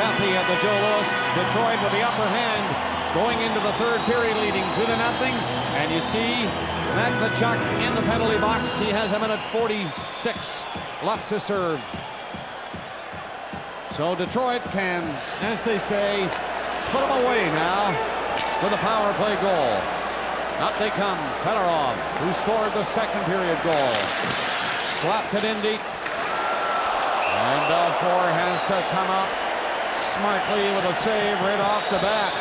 Chappie at the Joe Louis. Detroit with the upper hand going into the third period, leading 2-0. And you see Matt Tkachuk in the penalty box. He has a minute 46 left to serve. So Detroit can, as they say, put them away now with a power play goal. Out they come. Fedorov, who scored the second period goal. Slapped it in deep. And Belfour has to come up smartly with a save right off the bat.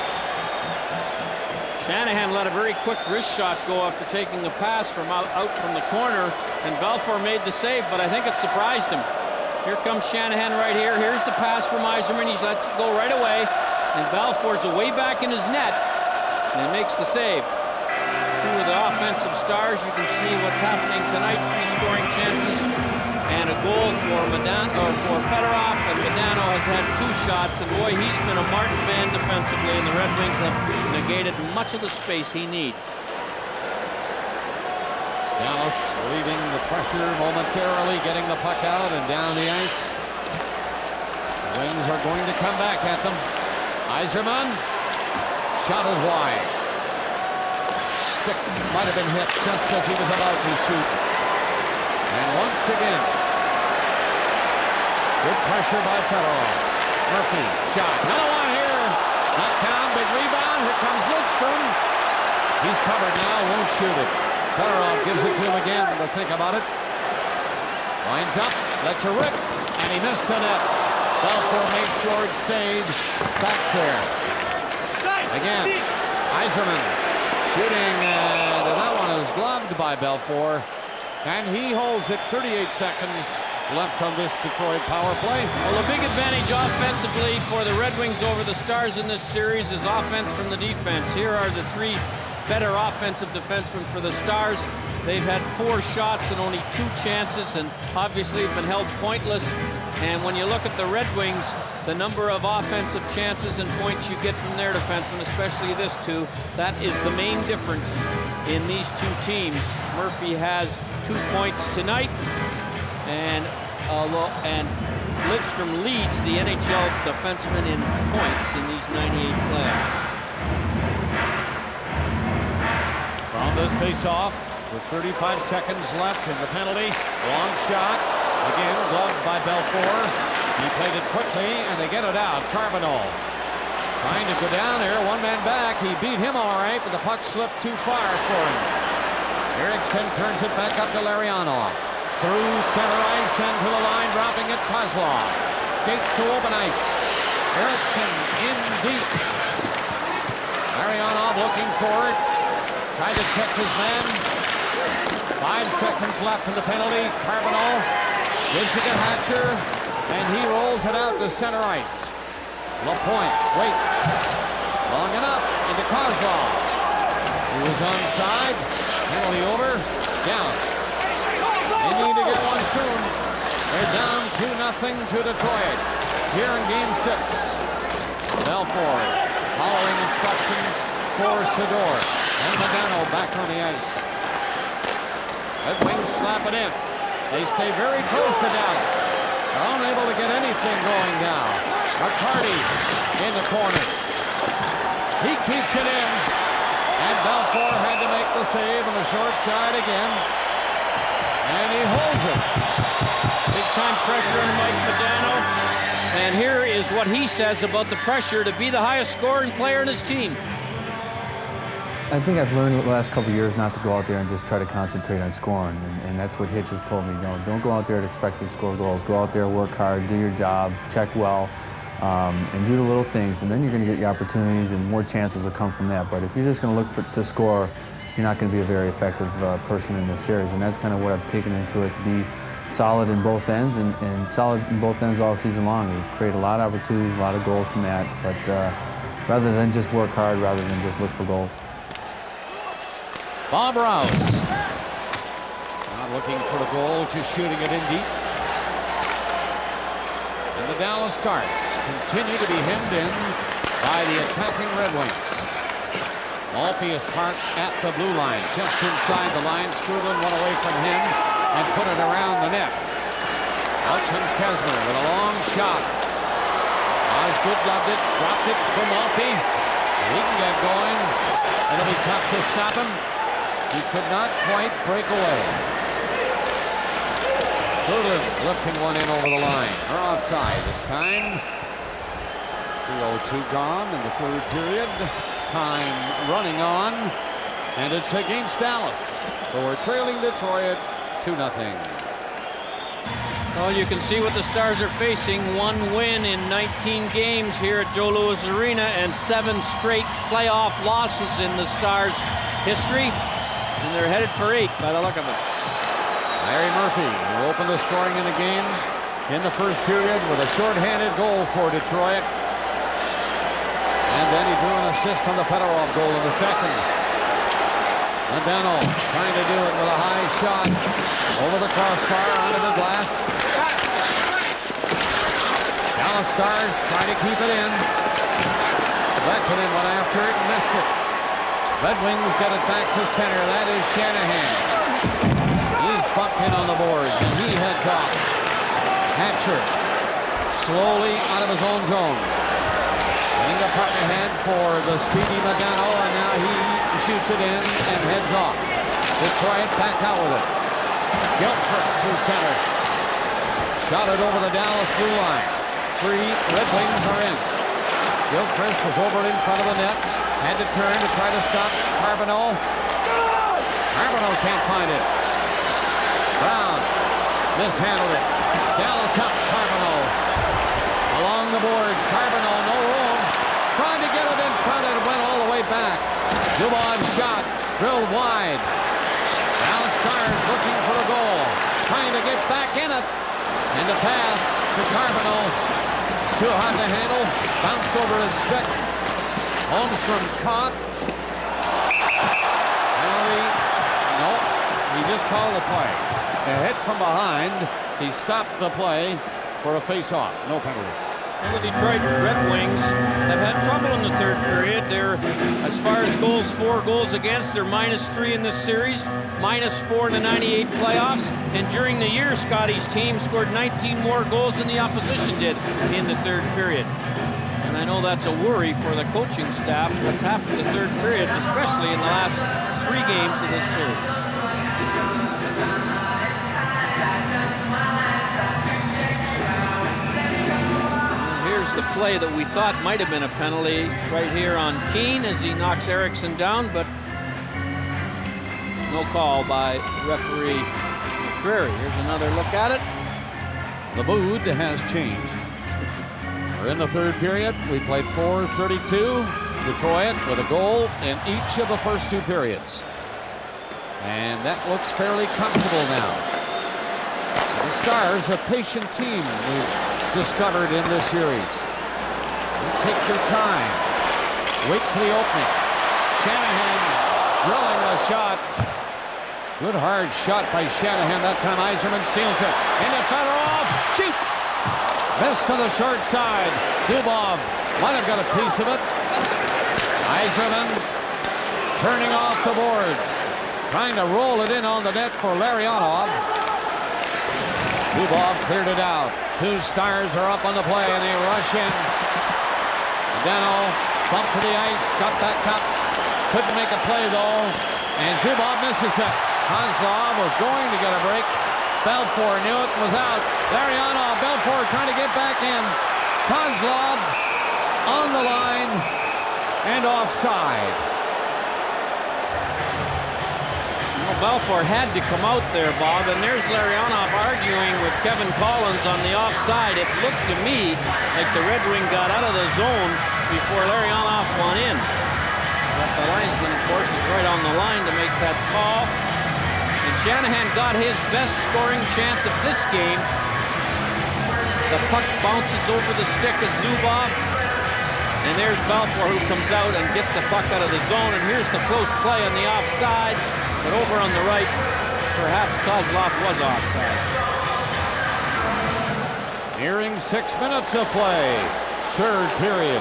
Shanahan let a very quick wrist shot go after taking a pass from out from the corner, and Belfour made the save, but I think it surprised him. Here comes Shanahan right here. Here's the pass from Yzerman. He lets it go right away, and Belfour's way back in his net, and he makes the save. Two of the offensive stars. You can see what's happening tonight. 3 scoring chances and a goal for Fedorov, and Modano has had 2 shots, and boy, he's been a marked man defensively, and the Red Wings have negated much of the space he needs. Dallas relieving the pressure momentarily, getting the puck out and down the ice. The Wings are going to come back at them. Yzerman, shot is wide. Stick might have been hit just as he was about to shoot. And once again, good pressure by Fedorov. Murphy, shot. Another one here. Knocked down, big rebound. Here comes Lidstrom. He's covered now, won't shoot it. Fedorov gives it to him again to think about it. Winds up, lets her rip, and he missed the net. Belfour made sure it stayed back there. Again, Yzerman shooting, and that one is gloved by Belfour. And he holds it. 38 seconds left on this Detroit power play. Well, a big advantage offensively for the Red Wings over the Stars in this series is offense from the defense. Here are the 3 better offensive defensemen for the Stars. They've had 4 shots and only 2 chances, and obviously have been held pointless. And when you look at the Red Wings, the number of offensive chances and points you get from their defensemen, especially this 2, that is the main difference in these 2 teams. Murphy has 2 points tonight, and Lidstrom leads the NHL defenseman in points in these 98 playoffs. From this face-off, with 35 seconds left in the penalty, long shot, again gloved by Belfour. He played it quickly, and they get it out. Carbonneau trying to go down there, 1 man back. He beat him all right, but the puck slipped too far for him. Eriksson turns it back up to Lariano. Through center ice and to the line, dropping it. Kozlov skates to open ice. Eriksson in deep. Lariano looking for it. Tried to check his man. 5 seconds left in the penalty. Carbonneau gives it to Hatcher, and he rolls it out to center ice. LaPointe waits. Long enough into Kozlov. He was onside. Penalty over. Dallas. They need to get one soon. They're down 2-0 to Detroit. Here in Game 6. Belfour following instructions for Sador. And Modano back on the ice. Red Wings slap it in. They stay very close to Dallas. They're unable to get anything going now. McCarty in the corner. He keeps it in. And Belfour had to make the save on the short side again. And he holds it. Big time pressure on Mike Modano. And here is what he says about the pressure to be the highest scoring player in his team. I think I've learned the last couple of years not to go out there and just try to concentrate on scoring. And that's what Hitch has told me. You know, don't go out there to expect to score goals. Go out there, work hard, do your job, check well. And do the little things, and then you're going to get your opportunities, and more chances will come from that. But if you're just going to look to score, you're not going to be a very effective person in this series. And that's kind of what I've taken into it, to be solid in both ends, and solid in both ends all season long. We've created a lot of opportunities, a lot of goals from that. But rather than just work hard, rather than just look for goals. Bob Rouse. Not looking for the goal, just shooting it in deep. And the Dallas Stars continue to be hemmed in by the attacking Red Wings. Maltby is parked at the blue line, just inside the line. Strublin went away from him and put it around the net. Out comes Kesner with a long shot. good-gloved it, dropped it for Maltby. He can get going. It'll be tough to stop him. He could not quite break away. Trudlin lifting one in over the line. Or outside this time. 3:02 gone in the third period. Time running on. And it's against Dallas. So we're trailing Detroit 2-0. Well, you can see what the Stars are facing. 1 win in 19 games here at Joe Louis Arena and 7 straight playoff losses in the Stars' history. And they're headed for 8 by the look of it. Larry Murphy, who opened the scoring in the game in the first period with a shorthanded goal for Detroit. And then he drew an assist on the Fedorov goal in the second. Modano trying to do it with a high shot over the crossbar onto the glass. Dallas Stars trying to keep it in. Lehkonen went after it and missed it. Red Wings get it back to center. That is Shanahan. He's bumped in on the boards and he heads off. Hatcher slowly out of his own zone. Getting the puck ahead for the speedy Modano, and now he shoots it in and heads off. Detroit back out with it. Gilchrist through center. Shot it over the Dallas blue line. 3 Red Wings are in. Gilchrist was over in front of the net. Had to turn to try to stop Carbonneau. Carbonneau can't find it. Brown mishandled it. Dallas up. Carbonneau along the boards. Carbonneau, no room. Trying to get it in front and went all the way back. Zubov's shot drilled wide. Dallas Stars looking for a goal. Trying to get back in it. And the pass to Carbonneau. Too hard to handle. Bounced over his stick. Holmstrom caught. Penalty. No. He just called the play. A hit from behind. He stopped the play for a face-off. No penalty. And the Detroit Red Wings have had trouble in the third period. They're, as far as goals for, goals against, they're -3 in this series, -4 in the 98 playoffs. And during the year, Scotty's team scored 19 more goals than the opposition did in the third period. And I know that's a worry for the coaching staff, what's happened in the third period, especially in the last 3 games of this series. The play that we thought might have been a penalty right here on Keane as he knocks Eriksson down, but no call by referee McCreary. Here's another look at it. The mood has changed. We're in the third period. We played 4:32. Detroit with a goal in each of the first 2 periods. And that looks fairly comfortable now. The Stars, a patient team we've discovered in this series. Take your time. Wait for the opening. Shanahan's drilling a shot. Good hard shot by Shanahan. That time Yzerman steals it. Into Fedorov. Shoots. Missed to the short side. Zubov might have got a piece of it. Yzerman turning off the boards. Trying to roll it in on the net for Larionov. Zubov cleared it out. 2 Stars are up on the play and they rush in. Dano bumped to the ice, got back up, couldn't make a play though, and Zubov misses it. Kozlov was going to get a break. Belfour knew it, was out. Larionov, Belfour trying to get back in. Kozlov on the line and offside. Belfour had to come out there, Bob, and there's Larionov arguing with Kevin Collins on the offside. It looked to me like the Red Wing got out of the zone before Larionov went in. But the linesman, of course, is right on the line to make that call. And Shanahan got his best scoring chance of this game. The puck bounces over the stick of Zubov. And there's Belfour who comes out and gets the puck out of the zone. And here's the close play on the offside. But over on the right, perhaps Kozlov was offside. Nearing 6 minutes of play. Third period.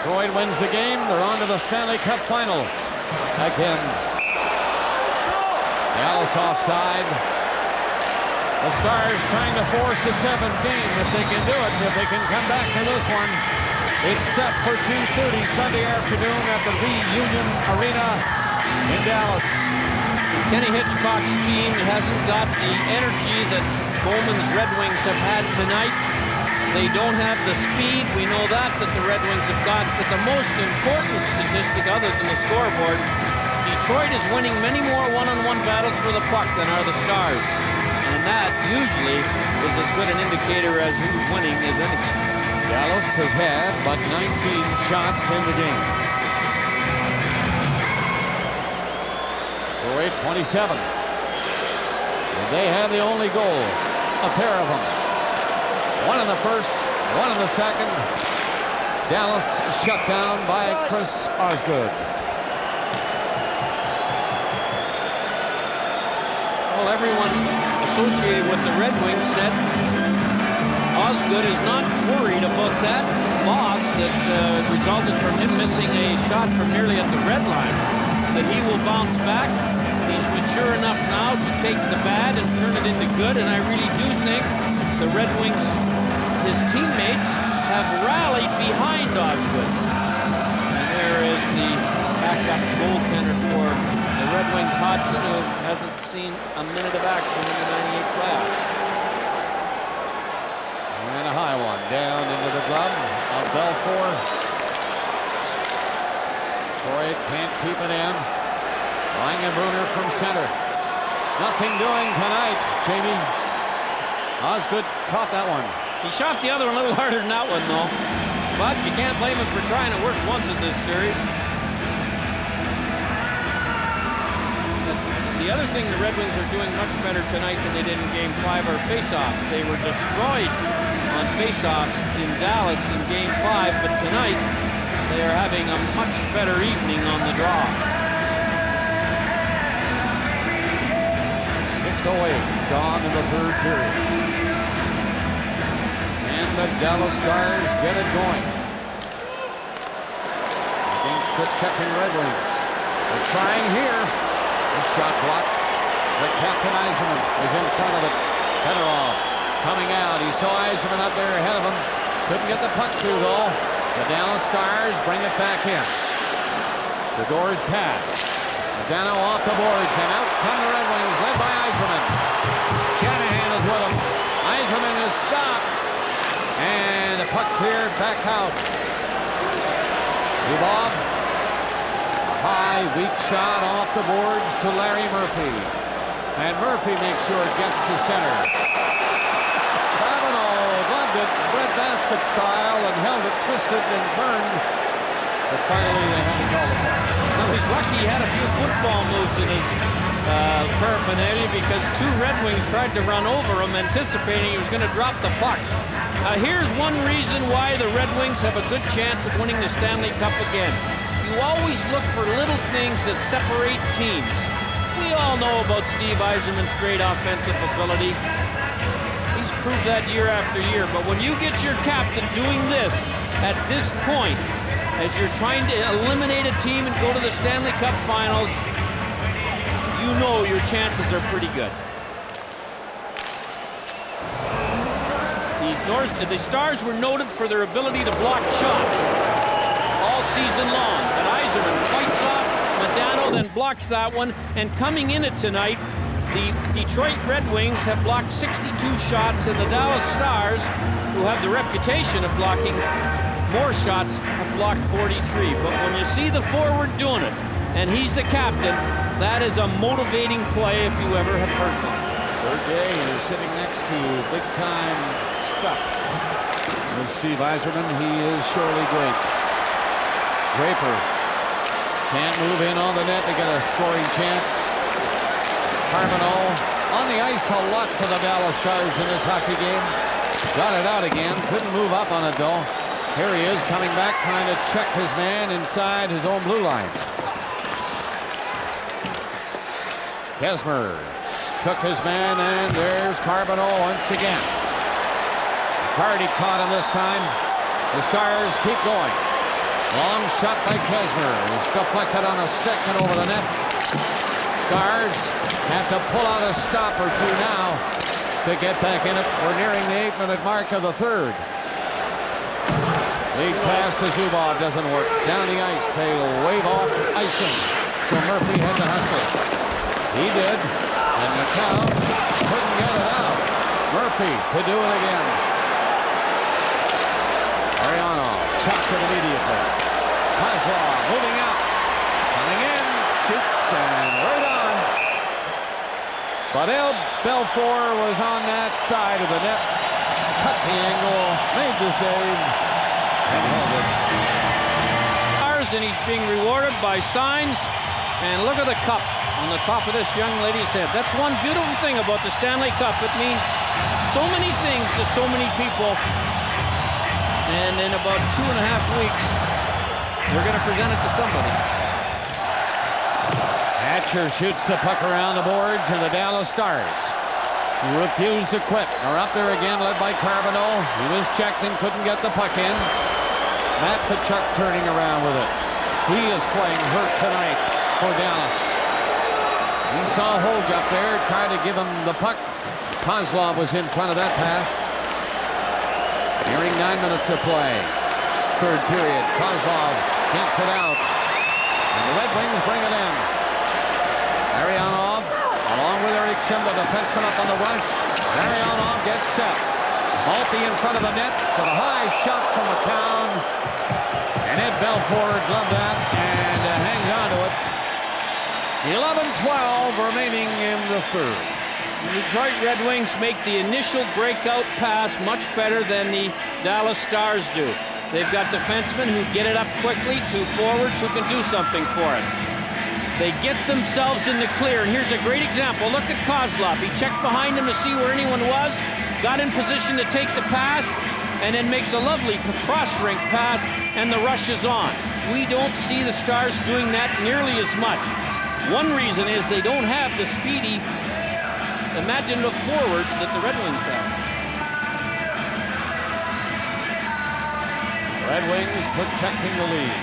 Detroit wins the game. They're on to the Stanley Cup final. Again. Dallas offside. The Stars trying to force a 7th game if they can do it, if they can come back to this one. It's set for 2:30 Sunday afternoon at the Reunion Arena in Dallas. Kenny Hitchcock's team hasn't got the energy that Bowman's Red Wings have had tonight. They don't have the speed. We know that the Red Wings have got. But the most important statistic other than the scoreboard, Detroit is winning many more one-on-one battles for the puck than are the Stars. And that usually is as good an indicator as who's winning as anything. Dallas has had but 19 shots in the game. Detroit 27. And they have the only goals, a pair of them. One in the first, one in the second. Dallas shut down by Chris Osgood. Well, everyone associated with the Red Wings said Osgood is not worried about that loss that resulted from him missing a shot from nearly at the red line, that he will bounce back. He's mature enough now to take the bad and turn it into good, and I really do think the Red Wings, his teammates, have rallied behind Osgood. And there is the backup goaltender for the Red Wings, Hodgson, who hasn't seen a minute of action in the 98 playoffs. And a high one down into the glove of Belfour. Detroit can't keep it in. Langenbrunner from center. Nothing doing tonight, Jamie. Osgood caught that one. He shot the other one a little harder than that one, though. But you can't blame him for trying to work once in this series. The other thing the Red Wings are doing much better tonight than they did in Game 5 are face-offs. They were destroyed on face-offs in Dallas in Game 5, but tonight they are having a much better evening on the draw. 6:08 gone in the third period. And the Dallas Stars get it going against the checking Red Wings. They're trying here. The shot blocked. But Captain Yzerman is in front of it. Fedorov coming out. He saw Yzerman up there ahead of him. Couldn't get the puck through, though. The Dallas Stars bring it back in. Zador's pass. Modano off the boards, and out come the Red Wings, led by Yzerman. Shanahan is with him. Yzerman is stopped. And the puck cleared back out. Zubov. High, weak shot off the boards to Larry Murphy. And Murphy makes sure it gets to center. Carbonell gloved it, breadbasket style, and held it twisted and turned. But finally, they had to call the play. Well, he's lucky he had a few football moves in his paraphernalia, because two Red Wings tried to run over him, anticipating he was going to drop the puck. Here's one reason why the Red Wings have a good chance of winning the Stanley Cup again. You always look for little things that separate teams. We all know about Steve Yzerman's great offensive ability. He's proved that year after year. But when you get your captain doing this at this point, as you're trying to eliminate a team and go to the Stanley Cup Finals, you know your chances are pretty good. The Stars were noted for their ability to block shots all season long. But Yzerman fights off Modano, then blocks that one. And coming in it tonight, the Detroit Red Wings have blocked 62 shots, and the Dallas Stars, who have the reputation of blocking more shots, have blocked 43. But when you see the forward doing it, and he's the captain, that is a motivating play if you ever have heard one. Sergei is sitting next to big-time stuff. With Steve Yzerman, he is surely great. Draper can't move in on the net to get a scoring chance. Carbonell on the ice a lot for the Dallas Stars in this hockey game. Got it out again. Couldn't move up on it, though. Here he is coming back, trying to check his man inside his own blue line. Kesmer took his man, and there's Carbonell once again. McCarty caught him this time. The Stars keep going. Long shot by Kesmer. It's deflected on a stick and over the net. Stars have to pull out a stop or two now. to get back in it. We're nearing the 8-minute mark of the third. Lead pass to Zubov doesn't work. Down the ice, they'll wave off icing. So Murphy had to hustle. He did, and McCown couldn't get it out. Murphy to do it again. Ariano chopped it immediately. Kozlov moving out. Coming in, shoots, and right on. But Belfour was on that side of the net. Cut the angle, made the save, and held it. And he's being rewarded by signs. And look at the cup on the top of this young lady's head. That's one beautiful thing about the Stanley Cup. It means so many things to so many people. And in about 2.5 weeks, we're going to present it to somebody. Hatcher shoots the puck around the boards, and the Dallas Stars refused to quit. Are up there again, led by Carbonneau. He was checked and couldn't get the puck in. Matt Tkachuk turning around with it. He is playing hurt tonight for Dallas. He saw Hogue up there, tried to give him the puck. Kozlov was in front of that pass. Nearing 9 minutes of play. Third period. Kozlov gets it out. And the Red Wings bring it in. Arianov, along with Eriksson, the defenseman up on the rush. Arianov gets set. Maltby in front of the net for the high shot from McCown. And Ed Belfour gloved that and hangs on to it. 11-12 remaining in the third. The Detroit Red Wings make the initial breakout pass much better than the Dallas Stars do. They've got defensemen who get it up quickly to forwards who can do something for it. They get themselves in the clear, and here's a great example. Look at Kozlov. He checked behind him to see where anyone was, got in position to take the pass, and then makes a lovely cross-rink pass, and the rush is on. We don't see the Stars doing that nearly as much. One reason is they don't have the speedy, imaginative forwards that the Red Wings have. Red Wings protecting the lead.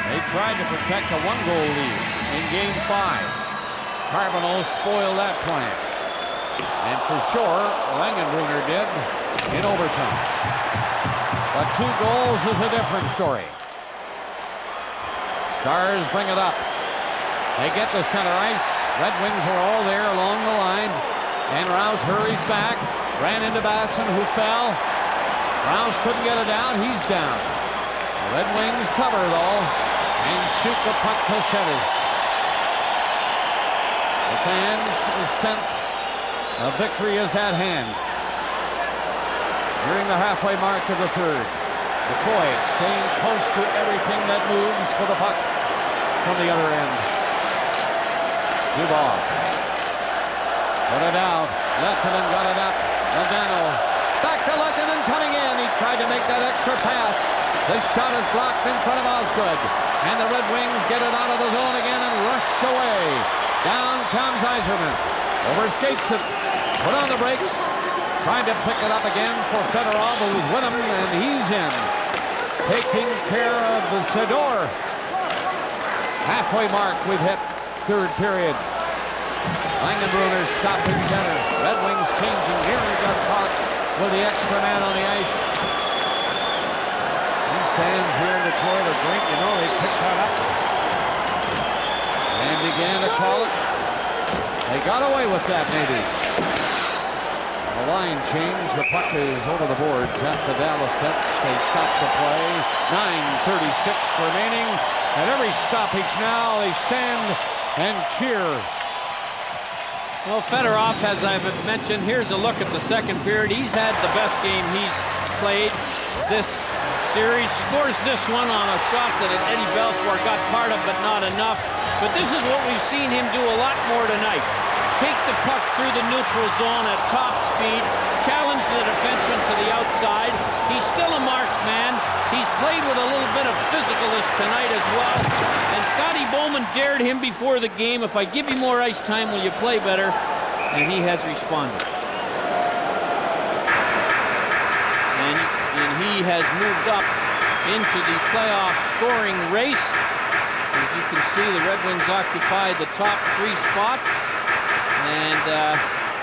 They tried to protect a one-goal lead in Game 5. Carbonneau spoiled that plan. And for sure, Langenbrunner did in overtime. But 2 goals is a different story. Stars bring it up. They get to center ice. Red Wings are all there along the line. And Rouse hurries back. Ran into Basson, who fell. Rouse couldn't get it down. He's down. The Red Wings cover, though, and shoot the puck to center. The fans sense a victory is at hand. Nearing the halfway mark of the third. Detroit staying close to everything that moves for the puck from the other end. Zubov put it out. Lehtinen got it up. Logano back to Lehtinen coming in. He tried to make that extra pass. The shot is blocked in front of Osgood. And the Red Wings get it out of the zone again and rush away. Down comes Yzerman. Overskates it. Put on the brakes. Trying to pick it up again for Fedorov, who's with him, and he's in. Taking care of the Sador. Halfway mark we've hit. Third period. Langenbrunner stopped in center. Red Wings changing. Nearly got caught with the extra man on the ice. These fans here in Detroit are great. You know, they picked that up and began to call it. They got away with that, maybe. The line change. The puck is over the boards at the Dallas bench. They stop the play. 9:36 remaining. At every stoppage now, they stand and cheer. Well, Fedorov, as I've mentioned, here's a look at the second period. He's had the best game he's played this series. Scores this one on a shot that Eddie Belfour got part of, but not enough. But this is what we've seen him do a lot more tonight. Take the puck through the neutral zone at top speed, challenge the defenseman to the outside. He's still a marked man. He's played with a little bit of physicalness tonight as well. And Scotty Bowman dared him before the game, if I give you more ice time, will you play better? And he has responded. And he has moved up into the playoff scoring race. As you can see, the Red Wings occupy the top 3 spots. And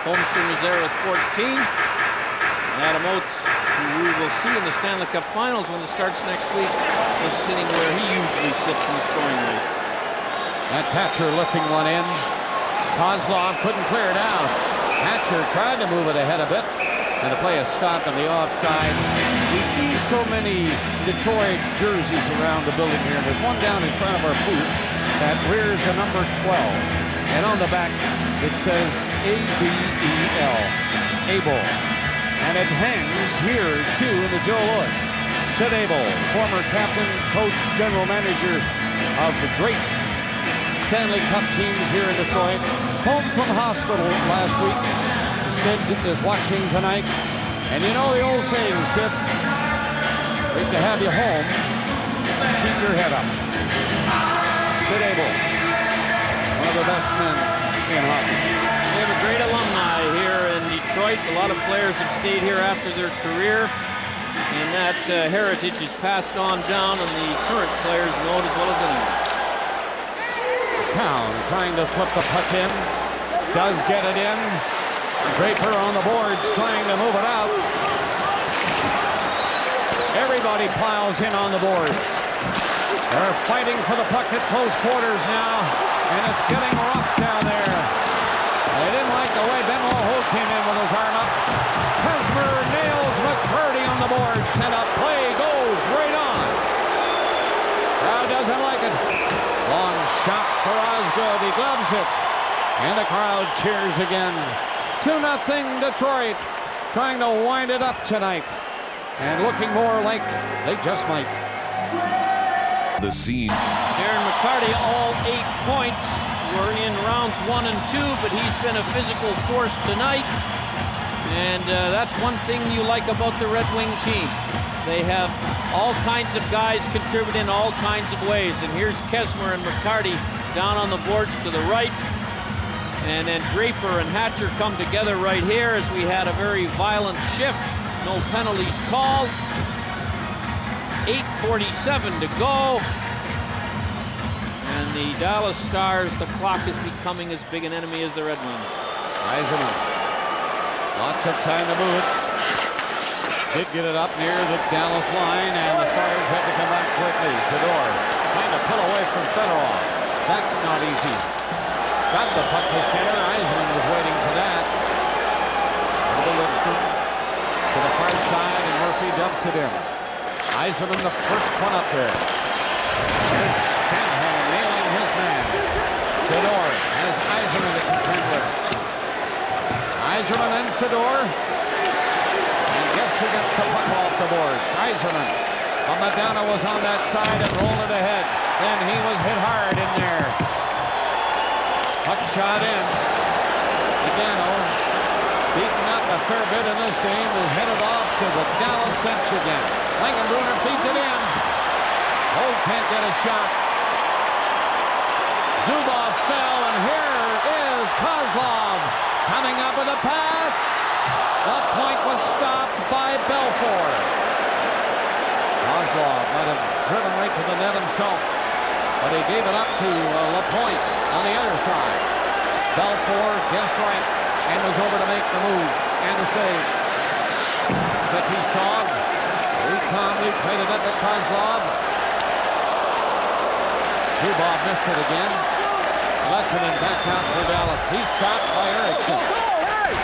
Holmstrom is there with 14. And Adam Oates, who we will see in the Stanley Cup Finals when it starts next week, is sitting where he usually sits in the scoring race. That's Hatcher lifting one in. Kozlov couldn't clear it out. Hatcher tried to move it ahead a bit, and the play is stopped on the offside. We see so many Detroit jerseys around the building here. There's one down in front of our booth that wears a number 12. And on the back, it says A-B-E-L, Abel. And it hangs here, too, in the Joe Louis. Sid Abel, former captain, coach, general manager of the great Stanley Cup teams here in Detroit. Home from hospital last week. Sid is watching tonight. And you know the old saying, Sid, great to have you home. Keep your head up. Sid Abel, one of the best men in hockey. We have a great alumni here in Detroit. A lot of players have stayed here after their career. And that heritage is passed on down, and the current players know it as well as anyone. Pound trying to flip the puck in. Does get it in. Draper on the boards trying to move it out. Everybody piles in on the boards. They're fighting for the puck at close quarters now, and it's getting rough down there. They didn't like the way Benoit Holt came in with his arm up. Hesmer nails McCurdy on the boards, and a play goes right on. Crowd doesn't like it. Long shot for Osgood. He gloves it. And the crowd cheers again. 2-0 Detroit. Trying to wind it up tonight. And looking more like they just might. The scene. Darren McCarty, all 8 points were in rounds 1 and 2, but he's been a physical force tonight. And that's one thing you like about the Red Wing team. They have all kinds of guys contribute in all kinds of ways. And here's Kesmer and McCarty down on the boards to the right. And then Draper and Hatcher come together right here as we had a very violent shift. No penalties called. 8:47 to go. And the Dallas Stars, the clock is becoming as big an enemy as the Red Wings. Yzerman. Lots of time to move it. Did get it up near the Dallas line, and the Stars had to come back quickly. Sador trying to pull away from Fedorov. That's not easy. Got the puck to center. Yzerman was waiting for that. Over Lidstrom to the far side, and Murphy dumps it in. Yzerman, the first one up there. Here's Shanahan nailing his man. Sador has Yzerman to contend with. Yzerman and Sador. And guess who gets the puck off the boards? Yzerman. Madonna was on that side and rolled it ahead. Then he was hit hard in there. Puck shot in. Madonna, beaten up a fair bit in this game, is headed off to the Dallas bench again. Langenbrunner feeds it in. Holt can't get a shot. Zubov fell, and here is Kozlov coming up with a pass. The point was stopped by Belfour. Kozlov might have driven right to the net himself, but he gave it up to Lapointe on the other side. Belfour guessed right and was over to make the move and the save. Fetisov calmly played it up at Kozlov. Zubov missed it again. Lehtonen back out for Dallas. He's stopped by Eriksson.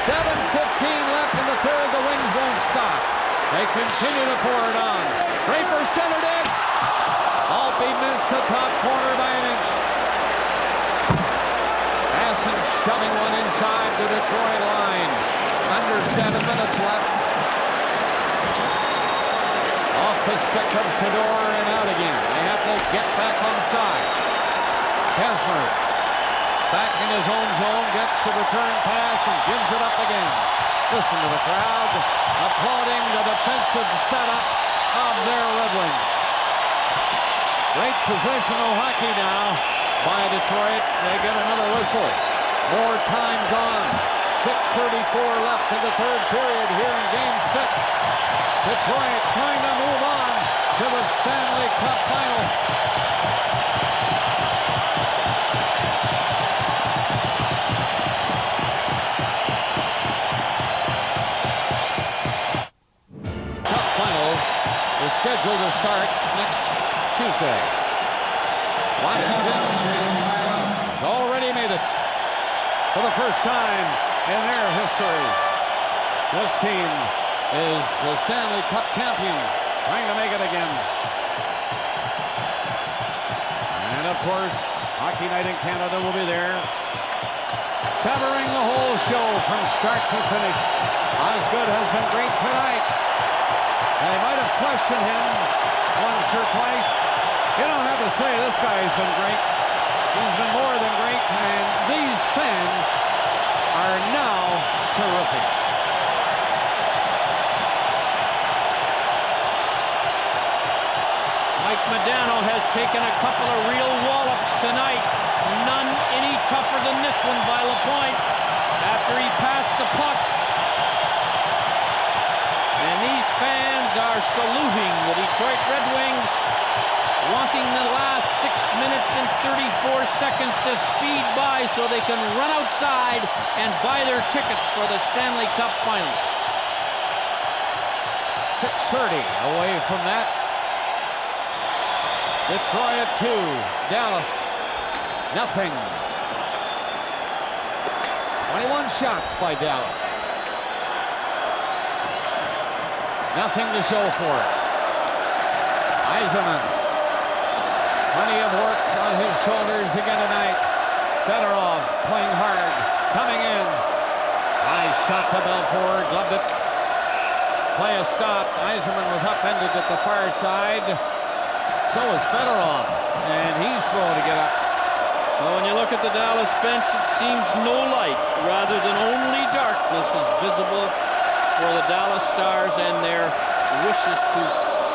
7:15 left in the third. The Wings won't stop. They continue to pour it on. Draper centered it. Maltby missed the top corner by an inch. Passon shoving one inside the Detroit line. Under 7 minutes left. Off the stick of Sador and out again. They have to get back on side. Kesmer back in his own zone, gets the return pass and gives it up again. Listen to the crowd applauding the defensive setup of their Red Wings. Great positional hockey now by Detroit. They get another whistle. More time gone. 6:34 left in the third period here in Game 6. Detroit trying to move on to the Stanley Cup Final. to start next Tuesday. Washington has already made it for the first time in their history. This team is the Stanley Cup champion, trying to make it again. And of course, Hockey Night in Canada will be there, covering the whole show from start to finish. Osgood has been great tonight. They might have questioned him once or twice. You don't have to say this guy's been great. He's been more than great, and these fans are now terrific. Mike Modano has taken a couple of real wallops tonight. None any tougher than this one by LaPointe after he passed the puck. And these fans are saluting the Detroit Red Wings, wanting the last 6 minutes and 34 seconds to speed by so they can run outside and buy their tickets for the Stanley Cup Final. 6:30 away from that. Detroit at 2, Dallas nothing. 21 shots by Dallas. Nothing to show for it. Yzerman, plenty of work on his shoulders again tonight. Fedorov playing hard, coming in. High shot to Belfour, gloved it. Play is stopped. Yzerman was upended at the far side. So is Fedorov, and he's slow to get up. Well, when you look at the Dallas bench, it seems no light, rather than only darkness is visible for the Dallas Stars and their wishes to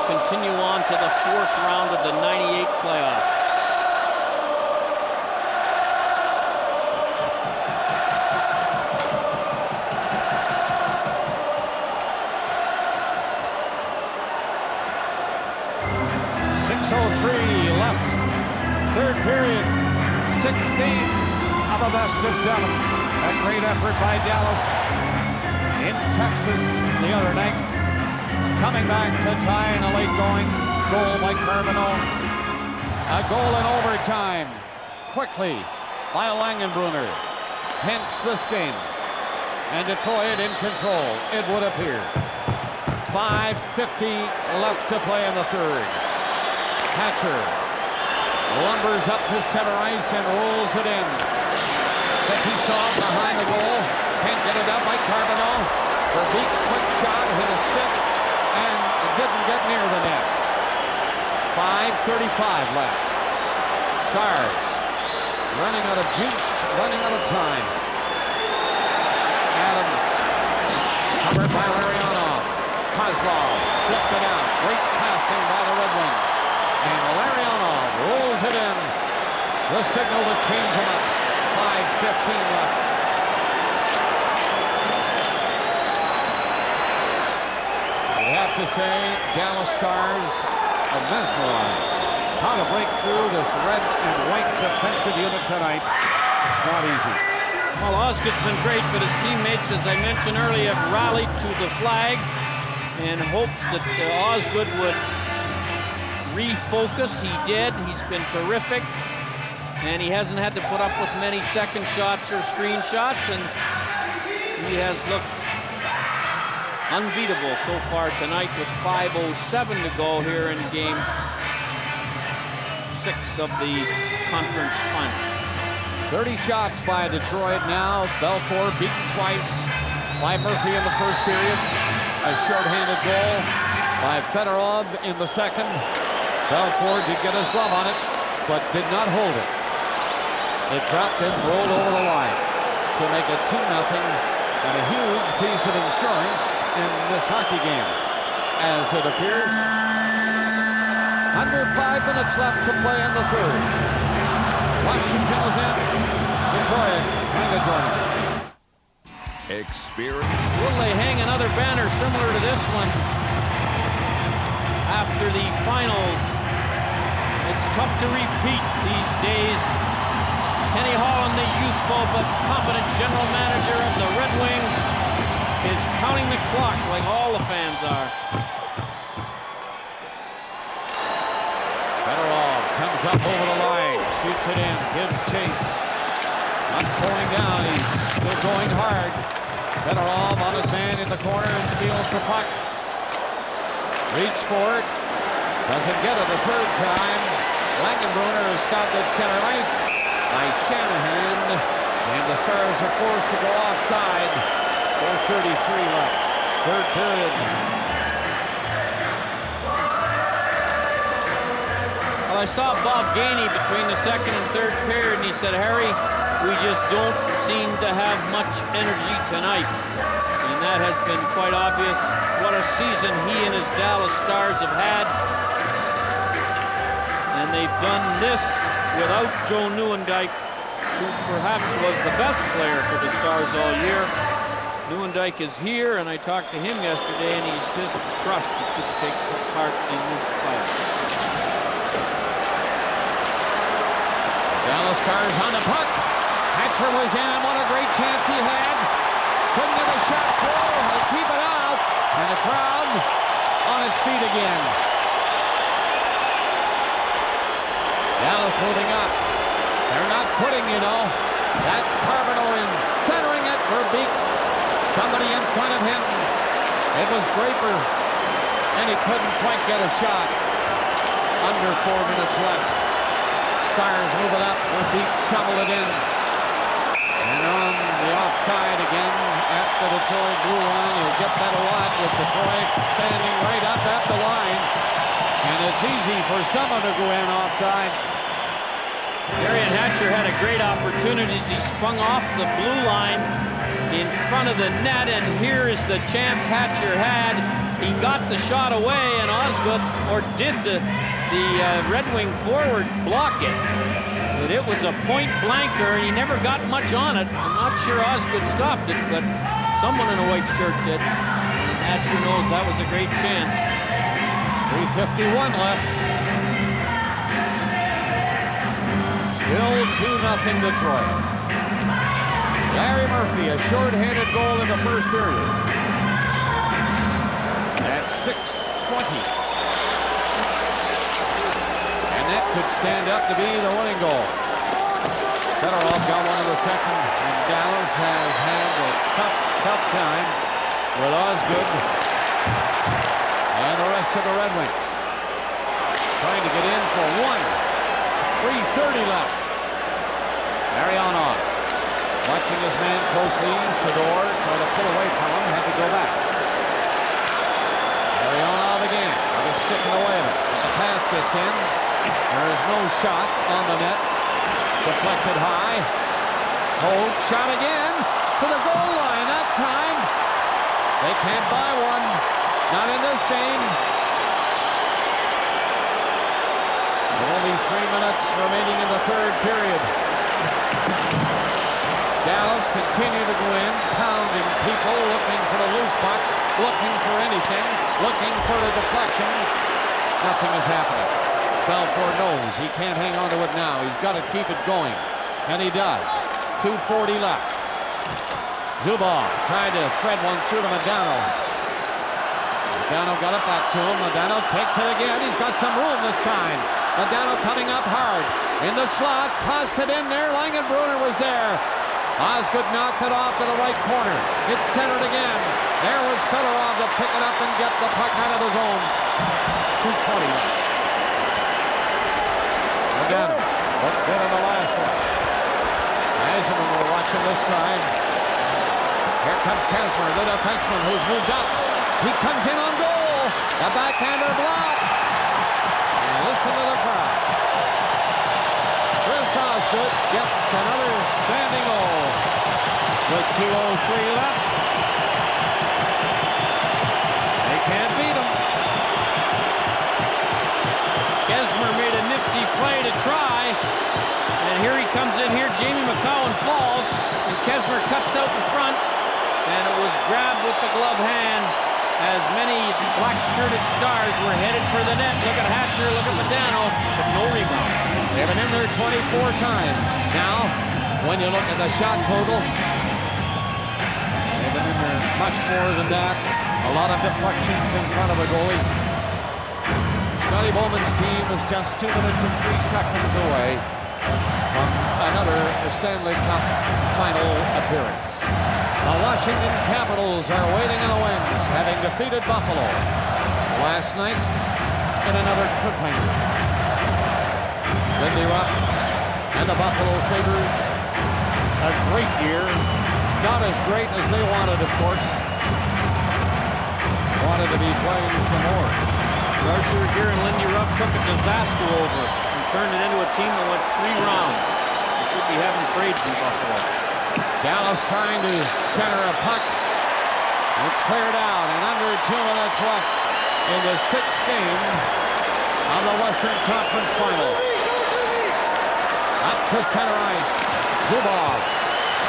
continue on to the 4th round of the '98 playoff. .603 left, third period, 6th game of a best of 7. A great effort by Dallas in Texas the other night, coming back to tie in a late going goal by Carbonneau. A goal in overtime, quickly by Langenbrunner. Hence this game, and Detroit in control, it would appear. 5:50 left to play in the third. Hatcher lumbers up to center ice and rolls it in. Fetisov behind the goal. Can't get it up by Carbonneau. Verbeek's quick shot hit a stick and didn't get near the net. 5:35 left. Stars running out of juice, running out of time. Adams covered by Larionov. Kozlov flipped it out. Great passing by the Red Wings. And Larionov rolls it in. The signal to change him up. 5:15 left. We have to say, Dallas Stars are mesmerized. How to break through this red and white defensive unit tonight. It's not easy. Well, Osgood's been great, but his teammates, as I mentioned earlier, have rallied to the flag in hopes that Osgood would refocus. He did. He's been terrific, and he hasn't had to put up with many second shots or screen shots, and he has looked unbeatable so far tonight with 5:07 to go here in game 6 of the conference final. 30 shots by Detroit now. Belfour beaten twice by Murphy in the first period. A shorthanded goal by Fedorov in the second. Belfour did get his glove on it, but did not hold it. It dropped and rolled over the line to make it 2-0, and a huge piece of insurance in this hockey game, as it appears. Under 5 minutes left to play in the third. Washington is in. Detroit trying to join him. Experience. Will they hang another banner similar to this one after the finals? It's tough to repeat these days. Kenny Holland, the youthful but competent general manager of the Red Wings, is counting the clock like all the fans are. comes up over the line, shoots it in, gives chase. Not slowing down, he's still going hard. Fedorov on his man in the corner and steals the puck. Reach for it. Doesn't get it a third time. Langenbrunner is stopped at center ice by Shanahan. And the Stars are forced to go offside. 4:33 left. Third period. Well, I saw Bob Gainey between the second and third period, and he said, Harry, we just don't seem to have much energy tonight. And that has been quite obvious. What a season he and his Dallas Stars have had. And they've done this without Joe Nieuwendyk, who perhaps was the best player for the Stars all year. Nieuwendyk is here, and I talked to him yesterday, and he's just crushed. He couldn't take part in this fight. Dallas Stars on the puck. Hatcher was in, and what a great chance he had. Couldn't get a shot through. He'll keep it out. And the crowd on its feet again. Dallas moving up. They're not putting, you know. That's Carbonneau in centering it. Verbeek, somebody in front of him. It was Draper, and he couldn't quite get a shot. Under 4 minutes left. Stars move it up. Verbeek shovel it in. And on the offside again at the Detroit blue line. You'll get that a lot with Detroit standing right up at the line. And it's easy for someone to go in offside. Derian Hatcher had a great opportunity as he sprung off the blue line in front of the net, and here is the chance Hatcher had. He got the shot away, and Osgood, or did the Red Wing forward block it. But it was a point blanker, and he never got much on it. I'm not sure Osgood stopped it, but someone in a white shirt did. And Hatcher knows that was a great chance. 3:51 left. Still 2-0 Detroit. Larry Murphy, a short-handed goal in the first period. At 6:20. And that could stand up to be the winning goal. Fedorov got one in the second, and Dallas has had a tough time with Osgood and the rest of the Red Wings. Trying to get in for one. 3:30 left. Marianov watching his man closely. Sador trying to pull away from him, had to go back. Marianov again, they're sticking away at it. But the pass gets in. There is no shot on the net. Deflected high. Holt shot again to the goal line. That time they can't buy one. Not in this game. Only 3 minutes remaining in the third period. Dallas continue to go in, pounding people, looking for the loose puck, looking for anything, looking for the deflection. Nothing is happening. Belfort knows he can't hang on to it now. He's got to keep it going, and he does. 2:40 left. Zubov tried to thread one through to Modano. Modano got it back to him. Modano takes it again. He's got some room this time. Modano coming up hard. In the slot, tossed it in there. Langenbrunner was there. Osgood knocked it off to the right corner. It's centered again. There was Fedorov to pick it up and get the puck out of the zone. 2:20 left. Modano looked good on the last rush. Eisenman will watch him this time. Here comes Kasmer, the defenseman who's moved up. He comes in on goal. The backhander blocked. And listen to the crowd. Chris Osgood gets another standing goal. With 2:03 left. They can't beat him. Kesmer made a nifty play to try. And here he comes in here. Jamie McCowan falls. And Kesmer cuts out in front. And it was grabbed with the glove hand. As many black-shirted Stars were headed for the net. Look at Hatcher, look at Modano, but no rebound. They've been in there 24 times. Now, when you look at the shot total, they've been in there much more than that. A lot of deflections in front of the goalie. Scotty Bowman's team is just 2 minutes and 3 seconds away from another Stanley Cup final appearance. The Washington Capitals are waiting in the wings, having defeated Buffalo last night in another cliffhanger. Lindy Ruff and the Buffalo Sabres, a great year. Not as great as they wanted, of course. Wanted to be playing some more. Roger here and Lindy Ruff took a disaster over and turned it into a team that went 3 rounds. They should be having praise in Buffalo. Dallas trying to center a puck. It's cleared out, and under 2 minutes left in the 6th game of the Western Conference Final. Up to center ice. Zubov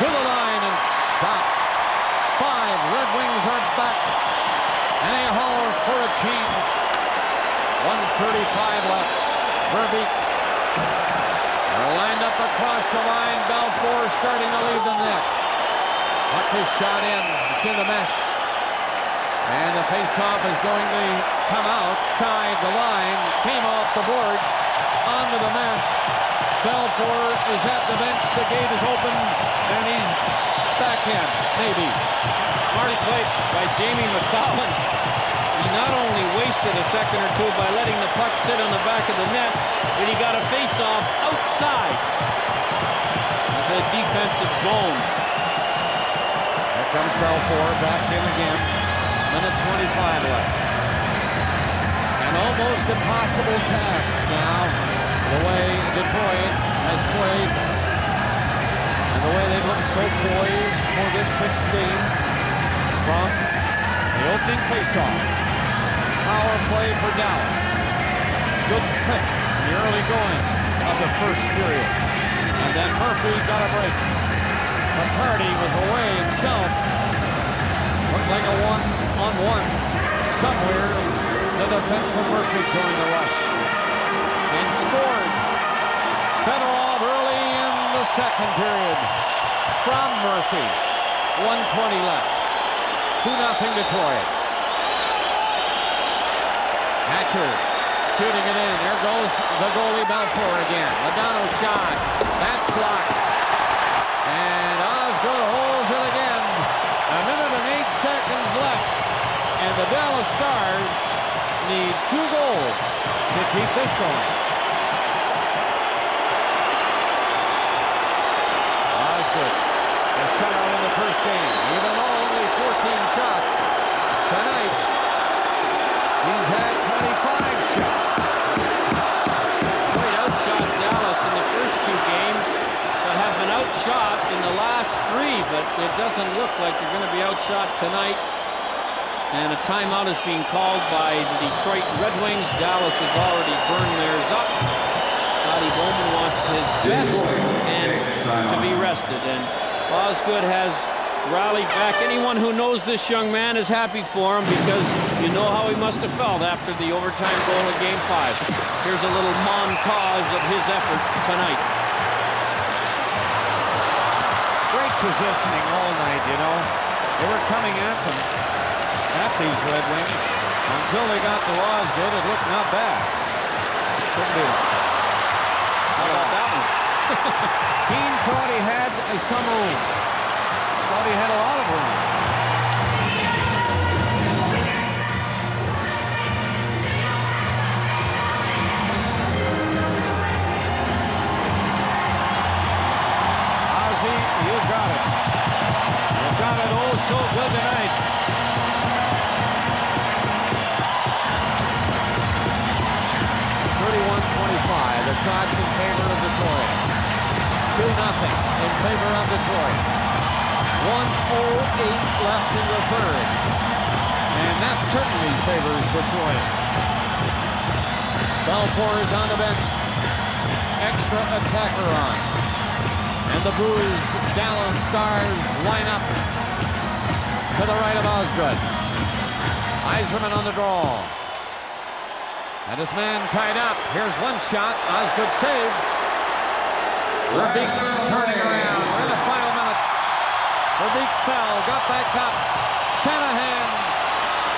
to the line and stopped. 5 Red Wings are back. And a holler for a change. 1:35 left. Verbeek. They're lined up across the line. Belfour starting to leave the net. Puck is shot in. It's in the mesh. And the faceoff is going to come outside the line. Came off the boards. Onto the mesh. Belfour is at the bench. The gate is open. And he's back in. Maybe. Smart play by Jamie McCollum. He not only wasted a second or two by letting the puck sit on the back of the net, but he got a face-off outside of the defensive zone. Here comes Belfour back in again. Minute 25 left. An almost impossible task now, the way Detroit has played and the way they've looked so poised for this 6th game from the opening faceoff. Power play for Dallas. Good trick in the early going of the first period. And then Murphy got a break. McCarty was away himself. Looked like a one-on-one. Somewhere, the defenseman Murphy joined the rush. And scored. Fedorov early in the 2nd period. From Murphy. 1:20 left. 2-0 Detroit. Hatcher shooting it in. There goes the goalie Belfour again. Lodano's shot. That's blocked. And Osgood holds it again. 1 minute and 8 seconds left. And the Dallas Stars need 2 goals to keep this going. Osgood, a shutout in the first game. Even though only 14 shots tonight, he's had 25 shots. Detroit outshot Dallas in the first 2 games, but have been outshot in the last 3, but it doesn't look like they're going to be outshot tonight. And a timeout is being called by the Detroit Red Wings. Dallas has already burned theirs up. Scotty Bowman wants his best and to be rested. And Osgood has rallied back. Anyone who knows this young man is happy for him, because you know how he must have felt after the overtime goal in Game 5. Here's a little montage of his effort tonight. Great positioning all night, you know. They were coming at them, at these Red Wings, until they got to Osgood. It looked not bad. Couldn't be. How about that one? Keane thought he had some room. Thought he had a lot of room. Ozzy, you got it. You got it oh so good tonight. The shots in favor of Detroit. 2-0 in favor of Detroit. 1:08 left in the 3rd. And that certainly favors Detroit. Belfour is on the bench. Extra attacker on. And the bruised Dallas Stars line up to the right of Osgood. Yzerman on the draw. And this man tied up. Here's one shot. Osgood save. Verbeek turning around. We're in the final minute. Verbeek fell, got back up. Shanahan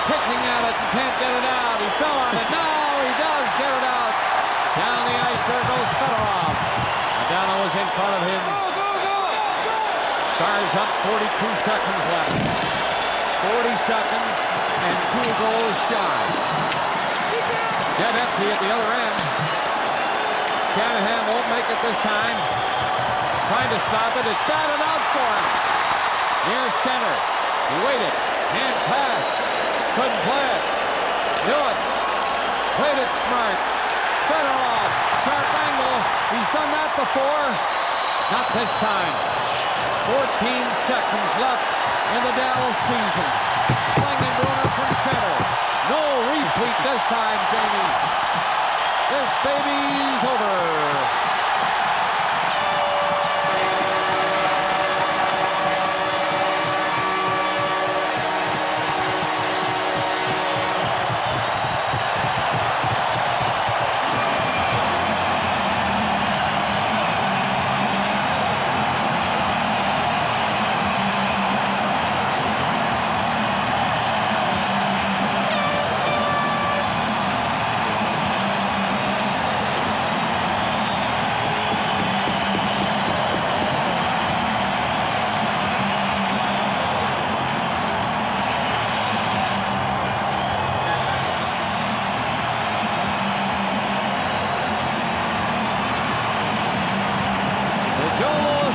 picking at it and can't get it out. He fell on it. Now he does get was in front of him. Stars up, 42 seconds left. 40 seconds and 2 goals shy. Dead empty at the other end. Shanahan won't make it this time. Trying to stop it. It's batted out for him. Near center. He waited. Hand pass. Couldn't play it. Knew it. Played it smart. Fedorov. Sharp angle. He's done that before. Not this time. 14 seconds left in the Dallas season. Klingenbrunner from center. No repeat this time, Jamie. This baby's over.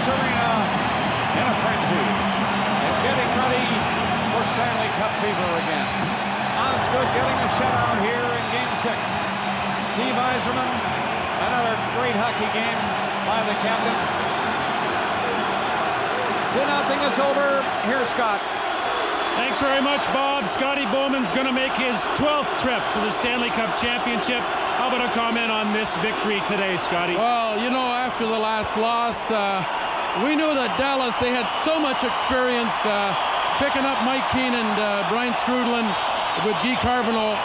Arena in a frenzy and getting ready for Stanley Cup fever again. Osgood getting a shutout here in Game 6. Steve Yzerman, another great hockey game by the captain. 2-0, it's over. Here's Scott. Thanks very much, Bob. Scotty Bowman's going to make his 12th trip to the Stanley Cup Championship. How about a comment on this victory today, Scotty? Well, you know, after the last loss, we knew that Dallas, they had so much experience picking up Mike Keane and Brian Strudlin with Guy Carbonneau.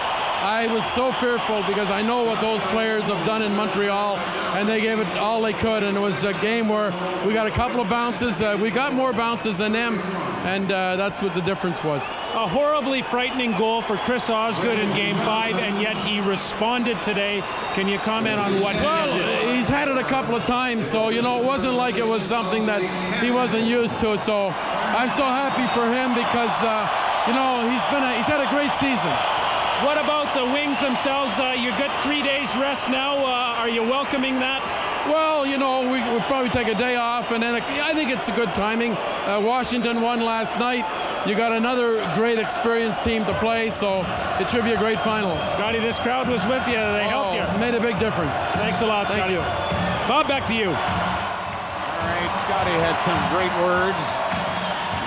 I was so fearful because I know what those players have done in Montreal, and they gave it all they could, and it was a game where we got a couple of bounces. We got more bounces than them, and that's what the difference was. A horribly frightening goal for Chris Osgood in Game 5, and yet he responded today. Can you comment on what he did? He's had it a couple of times, so, you know, it wasn't like it was something that he wasn't used to. So I'm so happy for him because, you know, he's had a great season. What about the Wings themselves? You got 3 days rest now. Are you welcoming that? Well, you know, we'll probably take a day off, and then I think it's a good timing. Washington won last night. You got another great experienced team to play, so it should be a great final. Scotty, this crowd was with you. They helped you. Made a big difference. Thanks a lot, Scotty. Thank you. Bob, back to you. All right, Scotty had some great words,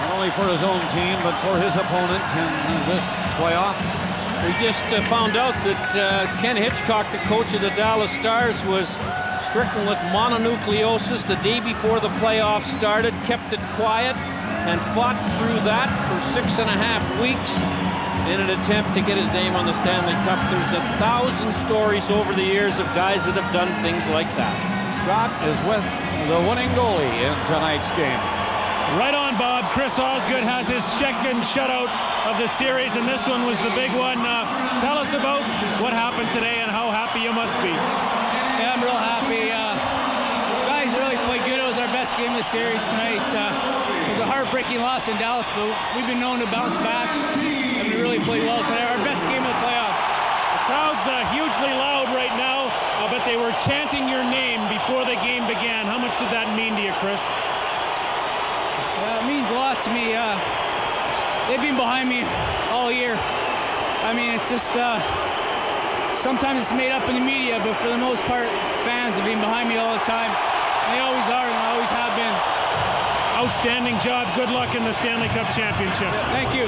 not only for his own team, but for his opponent in this playoff. We just found out that Ken Hitchcock, the coach of the Dallas Stars, was stricken with mononucleosis the day before the playoffs started, kept it quiet, and fought through that for 6.5 weeks in an attempt to get his name on the Stanley Cup. There's 1,000 stories over the years of guys that have done things like that. Scott is with the winning goalie in tonight's game. Right on, Bob. Chris Osgood has his second shutout of the series, and this one was the big one. Tell us about what happened today and how happy you must be. Yeah, I'm real happy. Guys really played good. It was our best game of the series tonight. It was a heartbreaking loss in Dallas, but we've been known to bounce back, and we really played well today. Our best game of the playoffs. The crowd's hugely loud right now, but they were chanting your name before the game began. How much did that mean to you, Chris? It means a lot to me. They've been behind me all year. I mean, it's just sometimes it's made up in the media, but for the most part, fans have been behind me all the time. And they always are, and they always have been. Outstanding job. Good luck in the Stanley Cup Championship. Yeah, thank you.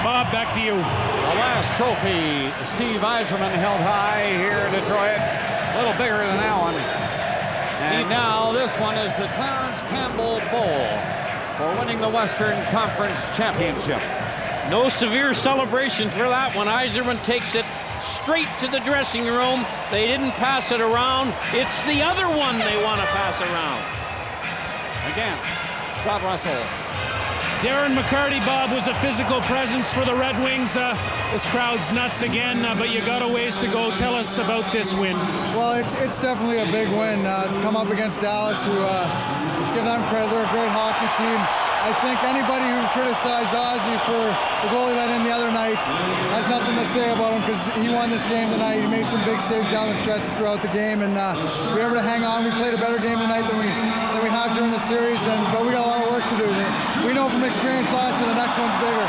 Bob, back to you. The last trophy Steve Yzerman held high here in Detroit. A little bigger than that one. And now this one is the Clarence Campbell Bowl for winning the Western Conference Championship. No severe celebration for that one. Yzerman takes it straight to the dressing room. They didn't pass it around. It's the other one they want to pass around. Again, Scott Russell Darren McCarty, Bob, was a physical presence for the Red Wings. This crowd's nuts again, but you got a ways to go. Tell us about this win. Well, it's definitely a big win to come up against Dallas, who give them credit. They're a great hockey team. I think anybody who criticized Ozzy for the goal he let in the other night has nothing to say about him, because he won this game tonight. He made some big saves down the stretch throughout the game, and we were able to hang on. We played a better game tonight than we had during the series, but we got a lot of work to do. We know from experience last year the next one's bigger.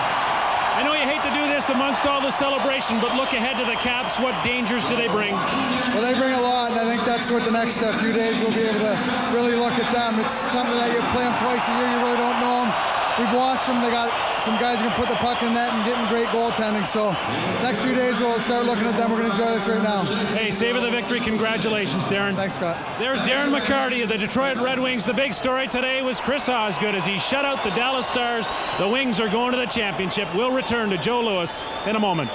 I know you hate to do this amongst all the celebration, but look ahead to the Caps. What dangers do they bring? Well, they bring a lot, and I think that's what the next few days we'll be able to really look at them. It's something that you play them twice a year, you really don't know them. We've watched them. They got some guys who can put the puck in net and getting great goaltending. So next few days we'll start looking at them. We're going to enjoy this right now. Hey, savor the victory. Congratulations, Darren. Thanks, Scott. There's Darren McCarty of the Detroit Red Wings. The big story today was Chris Osgood as he shut out the Dallas Stars. The Wings are going to the championship. We'll return to Joe Louis in a moment.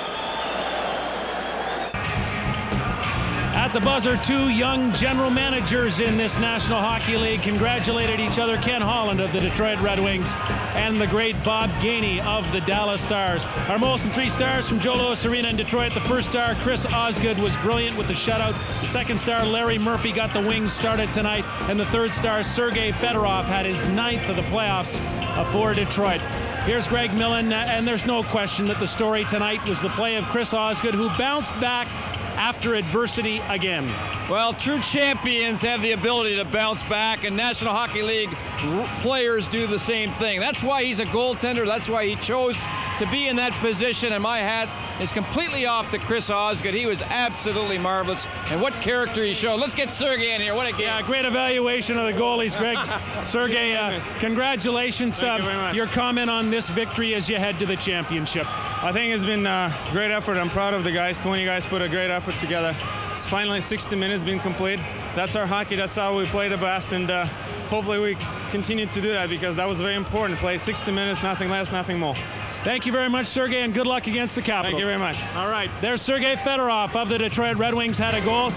At the buzzer, two young general managers in this National Hockey League congratulated each other. Ken Holland of the Detroit Red Wings and the great Bob Gainey of the Dallas Stars. Our Molson 3 stars from Joe Louis Arena in Detroit. The first star, Chris Osgood, was brilliant with the shutout. The second star, Larry Murphy, got the Wings started tonight. And the third star, Sergei Fedorov, had his 9th of the playoffs for Detroit. Here's Greg Millen, and there's no question that the story tonight was the play of Chris Osgood, who bounced back after adversity again. Well, true champions have the ability to bounce back, and National Hockey League players do the same thing. That's why he's a goaltender. That's why he chose to be in that position, and my hat is completely off to Chris Osgood. He was absolutely marvelous, and what character he showed. Let's get Sergei in here. What a game. Yeah, great evaluation of the goalies, Greg. Sergei, congratulations. Thank you very much. Your comment on this victory as you head to the championship. I think it's been a great effort. I'm proud of the guys. 20 guys put a great effort together. It's finally 60 minutes been complete. That's our hockey. That's how we play the best, and hopefully we continue to do that, because that was very important. Play 60 minutes, nothing less, nothing more. Thank you very much, Sergei, and good luck against the Capitals. Thank you very much. All right, there's Sergei Fedorov of the Detroit Red Wings, had a goal.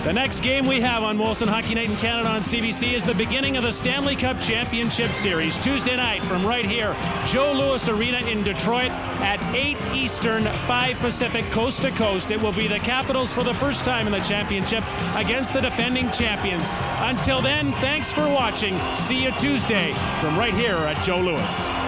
The next game we have on Molson Hockey Night in Canada on CBC is the beginning of the Stanley Cup Championship Series. Tuesday night from right here, Joe Louis Arena in Detroit at 8 Eastern, 5 Pacific, coast to coast. It will be the Capitals for the first time in the championship against the defending champions. Until then, thanks for watching. See you Tuesday from right here at Joe Louis.